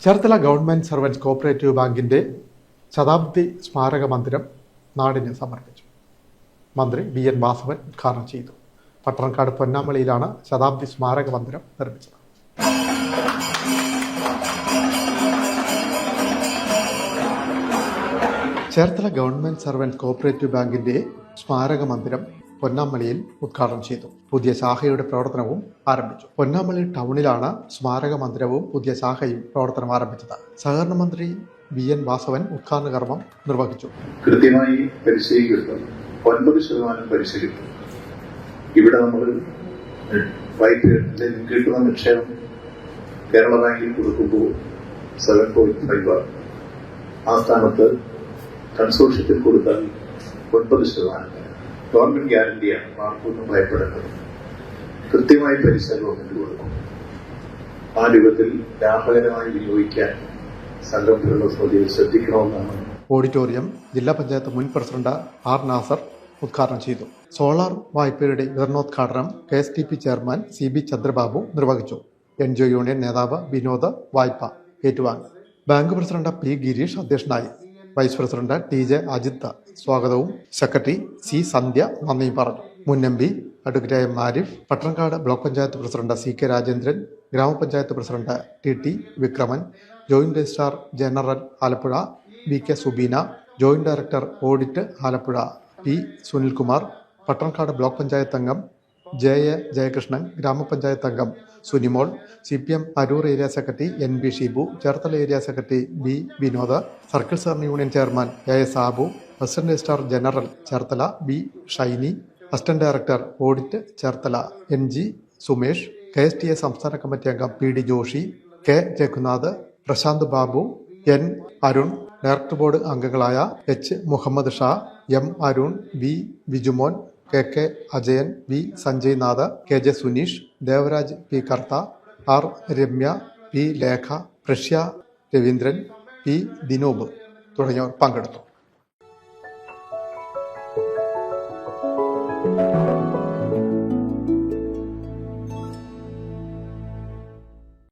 Cherthala government servants cooperative ബാങ്കിന്റെ ശതാബ്ദി സ്മാരക മന്ദിരം നാടിന് സമർപ്പിച്ചു. മന്ത്രി BN വാസവൻ ഉദ്ഘാടനം ചെയ്തു. പട്ടണക്കാട് പൊന്നാമളിയിലാണ് ശതാബ്ദി സ്മാരക മന്ദിരം നിർമ്മിച്ചത്. ചേർത്തല ഗവൺമെന്റ് സർവൻസ് കോഓപ്പറേറ്റീവ് ബാങ്കിന്റെ സ്മാരക മന്ദിരം പൊന്നാമളിയിൽ ഉദ്ഘാടനം ചെയ്തു. പുതിയ ശാഖയുടെ പ്രവർത്തനവും ആരംഭിച്ചു. പൊന്നാമളി ടൗണിലാണ് സ്മാരക മന്ദിരവും പുതിയ ശാഖയും പ്രവർത്തനം ആരംഭിച്ചത്. സഹകരണ മന്ത്രി BN വാസവൻ ഉദ്ഘാടന കർമ്മം നിർവഹിച്ചു. കൃത്യമായി പരിശീലിക്കുന്നു. 9% പലിശ കിട്ടും. ഇവിടെ നമ്മൾ കിട്ടുന്ന നിക്ഷേപം കേരള ബാങ്കിൽ കൊടുക്കുമ്പോൾ 7.5 ആ സ്ഥാനത്ത് കൺസോർഷ്യത്തിൽ കൊടുത്താൽ 9%. ഗവൺമെന്റ് ഗ്യാരണ്ടിയാണ്. ആർക്കൊന്നും ഭയപ്പെടേണ്ടത്. കൃത്യമായി പലിശ ഗവൺമെന്റ് കൊടുക്കും. ആ രൂപത്തിൽ ലാഭകരമായി വിനിയോഗിക്കാൻ സംരംഭകരുടെ ശ്രദ്ധിക്കണമെന്നാണ്. ഓഡിറ്റോറിയം ജില്ലാ പഞ്ചായത്ത് മുൻ പ്രസിഡന്റ് R. നാസർ ഉദ്ഘാടനം ചെയ്തു. സോളാർ വായ്പയുടെ വിതരണോദ്ഘാടനം KSTP ചെയർമാൻ CB ചന്ദ്രബാബു നിർവഹിച്ചു. NGO യൂണിയൻ നേതാവ് വിനോദ് വായ്പ ഏറ്റുവാങ്ങി. Bank president P. ഗിരീഷ് അധ്യക്ഷനായി. വൈസ് പ്രസിഡന്റ് TJ അജിത്ത് സ്വാഗതവും സെക്രട്ടറി C. സന്ധ്യ നന്ദിയും പറഞ്ഞു. മുൻ MP advocate M. Arif, Pattanakkad block panchayat president CK Rajendran, ഗ്രാമപഞ്ചായത്ത് president TT Vikraman, joint registrar general Alappuzha BK Subeena, joint director audit Alappuzha P. Sunilkumar, Pattanakkad block panchayat അംഗം JA ജയകൃഷ്ണൻ, ഗ്രാമപഞ്ചായത്ത് അംഗം Sunimol, CPM Aroor area secretary NB Shibu, Cherthala area secretary B. Vinod, circle സഹകരണ union chairman AS Sabu, assistant registrar general Cherthala B. Shiny, assistant director audit Cherthala NG Sumesh, KSTA സംസ്ഥാന committee അംഗം PD Joshi, K. Raghunath, Prashanth Babu, N. Arun, director board അംഗങ്ങളായ H. Muhammad Shah, M. Arun, B. Bijumon, KK Ajayan, V. Sanjay Nath, KJ Suneesh, Devaraj P. Kartha, R. Ramya, P. Lekha, Prashya Raveendran, P. Dinoop തുടങ്ങിയവർ പങ്കെടുത്തു.